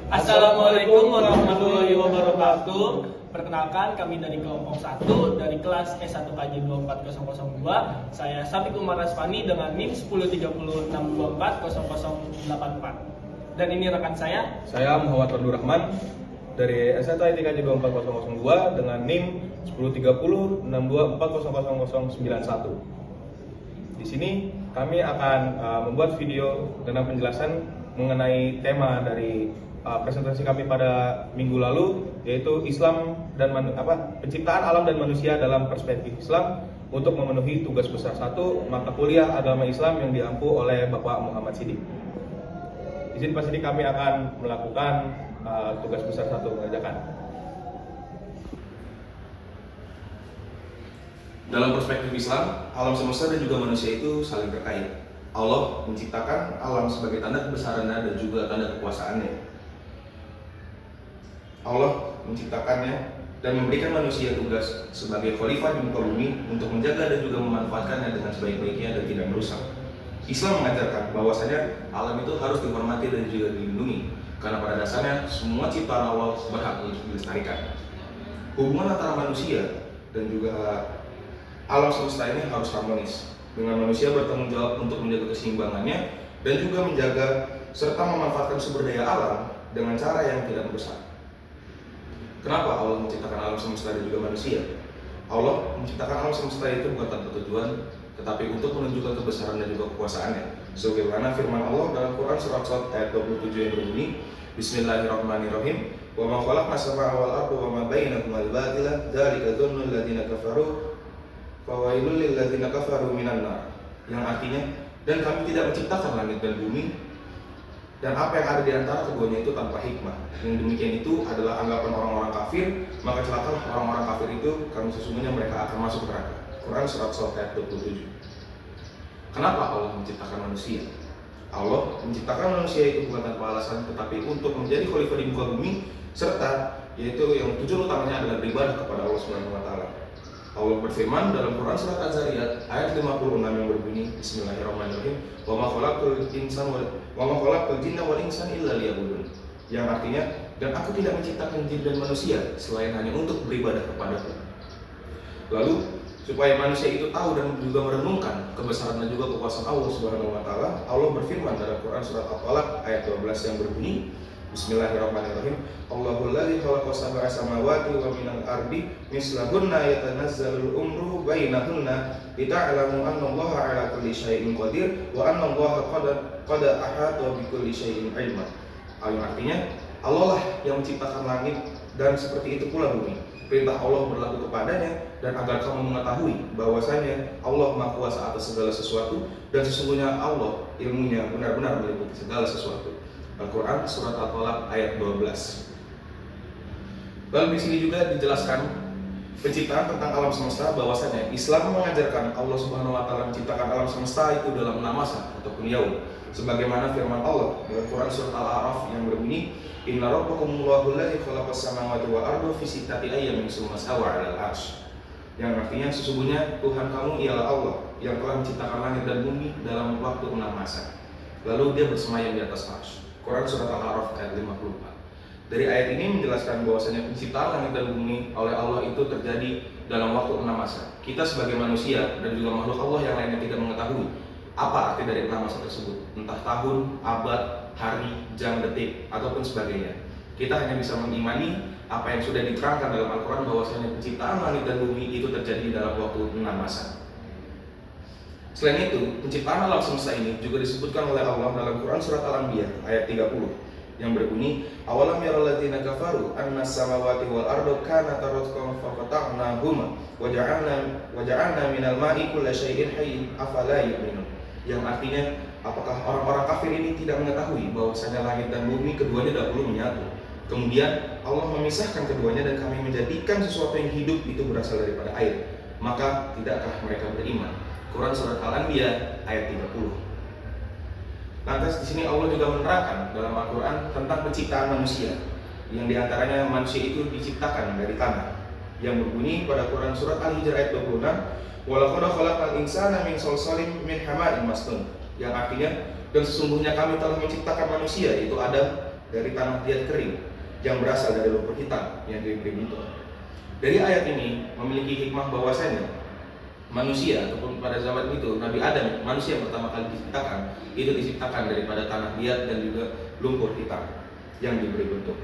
Assalamualaikum warahmatullahi wabarakatuh. Perkenalkan, kami dari kelompok 1 dari kelas S1 KJ 24002. Saya Safiq Umar Asfani dengan NIM 103062400084. Dan ini rekan saya Muhammad Abdul Rahman dari S1 IT KJ 24002 dengan NIM 103062400091. Di sini kami akan membuat video dengan penjelasan mengenai tema dari presentasi kami pada minggu lalu, yaitu Islam dan penciptaan alam dan manusia dalam perspektif Islam untuk memenuhi tugas besar 1 mata kuliah agama Islam yang diampu oleh Bapak Muhammad Sidik. Izin Pak Sidik, kami akan melakukan tugas besar 1 mengerjakan. Dalam perspektif Islam, alam semesta dan juga manusia itu saling terkait. Allah menciptakan alam sebagai tanda kebesarannya dan juga tanda kekuasaannya. Allah menciptakannya dan memberikan manusia tugas sebagai khalifah di muka bumi untuk menjaga dan juga memanfaatkannya dengan sebaik-baiknya dan tidak merusak. Islam mengajarkan bahwasanya alam itu harus dihormati dan juga dilindungi, karena pada dasarnya semua ciptaan Allah berhak untuk dilestarikan. Hubungan antara manusia dan juga alam semesta ini harus harmonis, dengan manusia bertanggung jawab untuk menjaga keseimbangannya dan juga menjaga serta memanfaatkan sumber daya alam dengan cara yang tidak merusak. Kenapa Allah menciptakan alam semesta dan juga manusia? Allah menciptakan alam semesta itu bukan tanpa tujuan, tetapi untuk menunjukkan kebesaran dan juga kekuasaannya. Sebagaimana firman Allah dalam Quran surat Shad ayat 27 yang berbunyi, Bismillahirrahmanirrahim. Wa ma khalaqna as-samaa'a wal arda wa ma bainahuma al-baatila, dzalika dzannul ladzina kafaru fawailul lil ladzina kafaru minan nar. Yang artinya, dan kami tidak menciptakan langit dan bumi dan apa yang ada di antara keduanya itu tanpa hikmah. Yang demikian itu adalah anggapan orang-orang kafir, maka celakalah orang-orang kafir itu, karena sesungguhnya mereka akan masuk neraka. Quran surat Shad ayat 27. Kenapa Allah menciptakan manusia? Allah menciptakan manusia itu bukan tanpa alasan, tetapi untuk menjadi khalifah di muka bumi, serta yaitu yang tujuan utamanya adalah beribadah kepada Allah Subhanahu wa taala. Allah berfirman dalam Quran surat Az-Zariyat ayat 56 yang berbunyi, Bismillahirrahmanirrahim, wa ma khalaqtul jinna wal insan illa liya'budun. Yang artinya, dan aku tidak menciptakan jin dan manusia selain hanya untuk beribadah kepadaku. Lalu supaya manusia itu tahu dan juga merenungkan kebesaran dan juga kekuasaan Allah Subhanahu wa taala, Allah berfirman dalam Quran surat At-Talaq ayat 12 yang berbunyi, Bismillahirrahmanirrahim. Allahul ladzi khalaqa sab'a samawati wa minal ardi mislahunna yatanazzalul umru bainahunna lita'lamu annallaha 'ala kulli syai'in qadir wa annallaha qad ahata bi kulli syai'in 'ilma. Artinya, Allah lah yang menciptakan langit dan seperti itu pula bumi. Perintah Allah berlaku kepadanya dan agar kamu mengetahui bahwasanya Allah Maha Kuasa atas segala sesuatu dan sesungguhnya Allah ilmunya benar-benar meliputi segala sesuatu. Al-Quran surat At-Talaq ayat 12. Lalu di sini juga dijelaskan penciptaan tentang alam semesta, bahwasanya Islam mengajarkan Allah Subhanahu wa taala menciptakan alam semesta itu dalam 6 masa ataupun yaum. Sebagaimana firman Allah dalam Quran surat Al-A'raf yang berbunyi, Inna rabbakumullahu alladzi khalaqas samawati wal arda fi sittati ayyamin tsumma stawa 'alal 'arsy. Yang artinya sesungguhnya Tuhan kamu ialah Allah yang telah menciptakan langit dan bumi dalam waktu 6 masa. Lalu dia bersemayam di atas 'arsy. Quran surat Al-A'raf ayat 54. Dari ayat ini menjelaskan bahwasanya penciptaan langit dan bumi oleh Allah itu terjadi dalam waktu 6 masa. Kita sebagai manusia dan juga makhluk Allah yang lainnya tidak mengetahui apa arti dari 6 masa tersebut, entah tahun, abad, hari, jam, detik, ataupun sebagainya. Kita hanya bisa mengimani apa yang sudah diterangkan dalam Al-Quran bahwasanya penciptaan langit dan bumi itu terjadi dalam waktu 6 masa. Selain itu, penciptaan alam semesta ini juga disebutkan oleh Allah dalam Quran surat Al-Anbiya ayat 30 yang berbunyi, Awalam yaral ladzina kafaru annas samawati wal arda kanata ratqan faqata'nahuma wa ja'alna minal ma'i kulla syai'in hayyin afala yu'minun. Yang artinya, apakah orang-orang kafir ini tidak mengetahui bahwasanya langit dan bumi keduanya dahulu menyatu. Kemudian Allah memisahkan keduanya dan kami menjadikan sesuatu yang hidup itu berasal daripada air. Maka tidakkah mereka beriman? Quran surat Al-Anbiya ayat 30. Lantas di sini Allah juga menerangkan dalam Al-Quran tentang penciptaan manusia, yang diantaranya manusia itu diciptakan dari tanah, yang berbunyi pada Quran surat Al-Hijr ayat 26, Walaqad khalaqal insana min salsalin min hama'in masnun. Yang artinya, dan sesungguhnya kami telah menciptakan manusia yaitu Adam dari tanah liat kering yang berasal dari lumpur hitam yang diberi bentuk. Dari ayat ini memiliki hikmah bahwasanya manusia ataupun pada zaman itu Nabi Adam, manusia yang pertama kali diciptakan, itu diciptakan daripada tanah liat dan juga lumpur hitam yang diberi bentuk.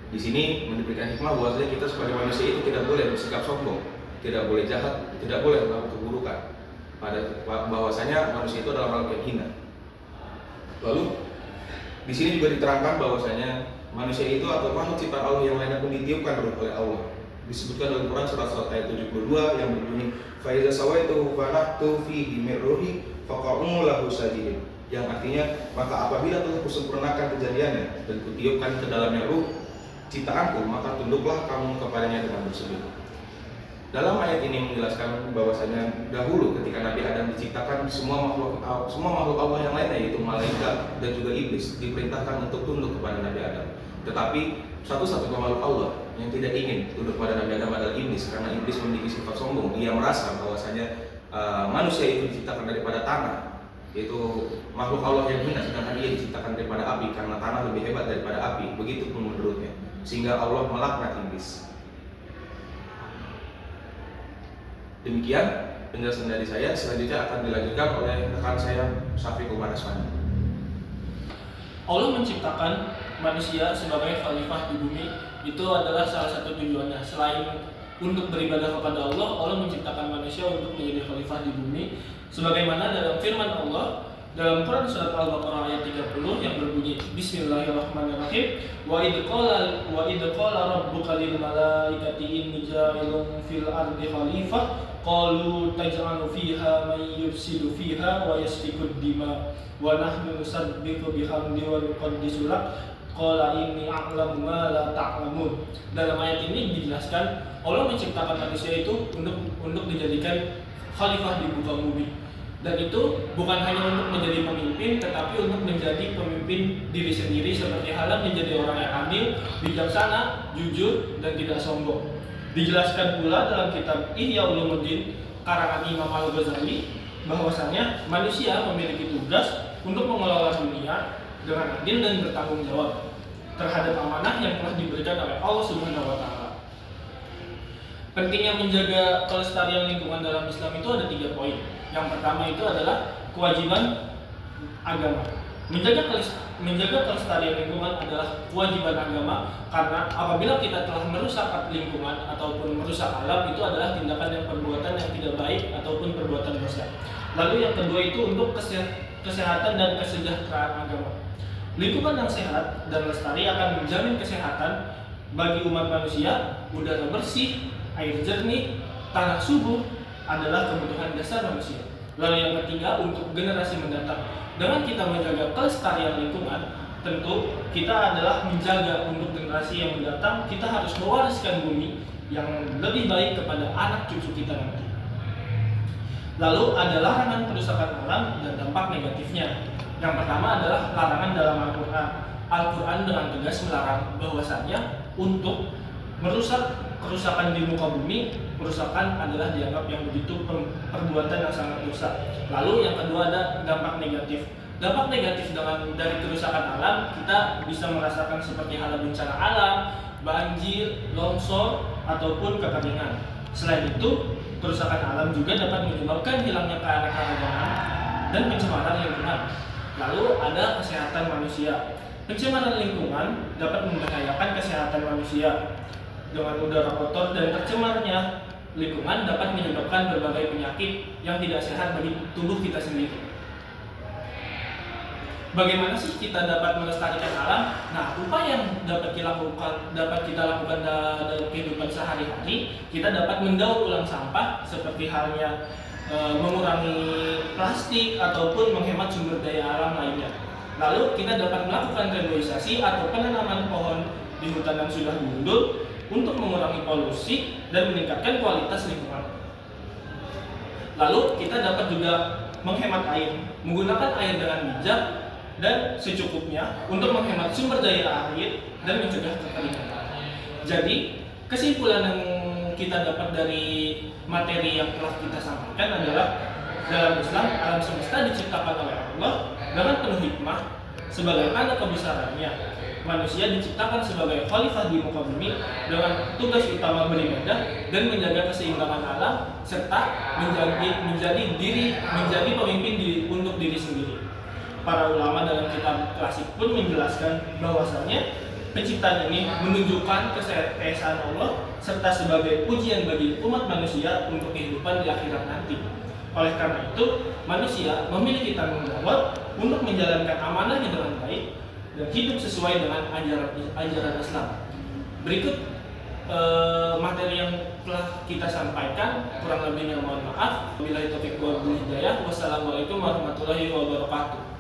Di sini memberikan hikmah bahwasanya kita sebagai manusia itu tidak boleh bersikap sombong, tidak boleh jahat, tidak boleh melakukan keburukan. Pada bahwasanya manusia itu adalah makhluk yang hina. Lalu di sini juga diterangkan bahwasanya manusia itu atau makhluk ciptaan Allah yang lainnya pun ditiupkan ruh oleh Allah. Disebutkan dalam Quran surat ayat 72 yang berbunyi faiza sawaituhu fanahtu fihi min ruhi faqa'u lahu sajidin, yang artinya maka apabila telah kusempurnakan kejadiannya dan kutiupkan ke dalamnya ruh ciptaanku, maka tunduklah kamu kepadanya dengan bersujud. Dalam ayat ini menjelaskan bahwasanya dahulu ketika Nabi Adam diciptakan, semua makhluk Allah yang lainnya yaitu malaikat dan juga iblis diperintahkan untuk tunduk kepada Nabi Adam. Tetapi satu-satunya makhluk Allah yang tidak ingin tunduk kepada Nabi Adam adalah iblis, karena iblis memiliki sifat sombong. Ia merasa bahwasanya manusia itu diciptakan daripada tanah, yaitu makhluk Allah yang hina, sedangkan ia diciptakan daripada api karena tanah lebih hebat daripada api. Begitu pun menurutnya, sehingga Allah melaknat iblis. Demikian penjelasan dari saya. Selanjutnya akan dilanjutkan oleh rekan saya Syafiq Umar Aswani. Allah menciptakan manusia sebagai khalifah di bumi, itu adalah salah satu tujuannya. Selain untuk beribadah kepada Allah, Allah menciptakan manusia untuk menjadi khalifah di bumi, sebagaimana dalam firman Allah dalam Quran surat Al-Baqarah ayat 30 yang berbunyi Bismillahirrahmanirrahim wa idh qala rabbuka lil malaikati inni ja'ilun fil ardi khalifah qalu taj'alu fiha man yufsidu fiha wa yasfiku dima wa nahnu nusabbihu bihamdi wa nuqaddisu lak qala inni a'lamu ma la ta'lamun. Dalam ayat ini dijelaskan Allah menciptakan manusia itu untuk dijadikan khalifah di muka bumi. Dan itu bukan hanya untuk menjadi pemimpin, tetapi untuk menjadi pemimpin diri sendiri, seperti halnya menjadi orang yang adil, bijaksana, jujur, dan tidak sombong. Dijelaskan pula dalam kitab Ihya Ulumuddin karangan Imam Al-Ghazali bahwasanya manusia memiliki tugas untuk mengelola dunia dengan adil dan bertanggung jawab terhadap amanah yang telah diberikan oleh Allah Subhanahu wa Ta'ala. Pentingnya menjaga kelestarian lingkungan dalam Islam itu ada 3 poin. Yang pertama itu adalah kewajiban agama. Menjaga kelestarian lingkungan adalah kewajiban agama, karena apabila kita telah merusak lingkungan ataupun merusak alam, itu adalah tindakan yang perbuatan yang tidak baik ataupun perbuatan dosa. Lalu yang kedua itu untuk kesehatan dan kesejahteraan agama. Lingkungan yang sehat dan lestari akan menjamin kesehatan bagi umat manusia. Udara bersih, air jernih, tanah subur adalah kebutuhan dasar manusia. Lalu yang ketiga untuk generasi mendatang. Dengan kita menjaga kelestarian lingkungan, tentu kita adalah menjaga untuk generasi yang mendatang. Kita harus mewariskan bumi yang lebih baik kepada anak cucu kita nanti. Lalu ada larangan perusakan alam dan dampak negatifnya. Yang pertama adalah larangan dalam Al-Quran. Al-Quran dengan tegas melarang bahwasannya untuk merusak kerusakan di muka bumi, kerusakan adalah dianggap yang begitu perbuatan yang sangat dosa. Lalu yang kedua ada dampak negatif. Dampak negatif dari kerusakan alam, kita bisa merasakan seperti hal bencana alam, banjir, longsor, ataupun kekeringan. Selain itu, kerusakan alam juga dapat menyebabkan hilangnya keanekaragaman dan pencemaran lingkungan. Lalu ada kesehatan manusia. Pencemaran lingkungan dapat membahayakan kesehatan manusia. Dengan udara kotor dan tercemarnya lingkungan dapat menyebabkan berbagai penyakit yang tidak sehat bagi tubuh kita sendiri. Bagaimana sih kita dapat melestarikan alam? Nah, upaya yang dapat kita lakukan dalam kehidupan sehari-hari, kita dapat mendaur ulang sampah seperti halnya mengurangi plastik ataupun menghemat sumber daya alam lainnya. Lalu kita dapat melakukan reboisasi atau penanaman pohon di hutan yang sudah gundul untuk mengurangi polusi dan meningkatkan kualitas lingkungan. Lalu kita dapat juga menghemat air, menggunakan air dengan bijak dan secukupnya untuk menghemat sumber daya air dan mencegah kekeringan. Jadi kesimpulan yang kita dapat dari materi yang telah kita sampaikan adalah dalam Islam alam semesta diciptakan oleh Allah dengan penuh hikmah sebagaimana kebesarannya. manusia diciptakan sebagai khalifah di muka bumi dengan tugas utama beribadah dan menjaga keseimbangan alam serta menjadi pemimpin untuk diri sendiri. Para ulama dalam kitab klasik pun menjelaskan bahwasanya penciptaan ini menunjukkan keesaan Allah serta sebagai ujian bagi umat manusia untuk kehidupan di akhirat nanti. Oleh karena itu, manusia memiliki tanggung jawab untuk menjalankan amanahnya dengan baik dan hidup sesuai dengan ajaran Islam. Berikut materi yang telah kita sampaikan, kurang lebihnya mohon maaf. Wabillahi taufiq wal hidayah. Wassalamualaikum warahmatullahi wabarakatuh.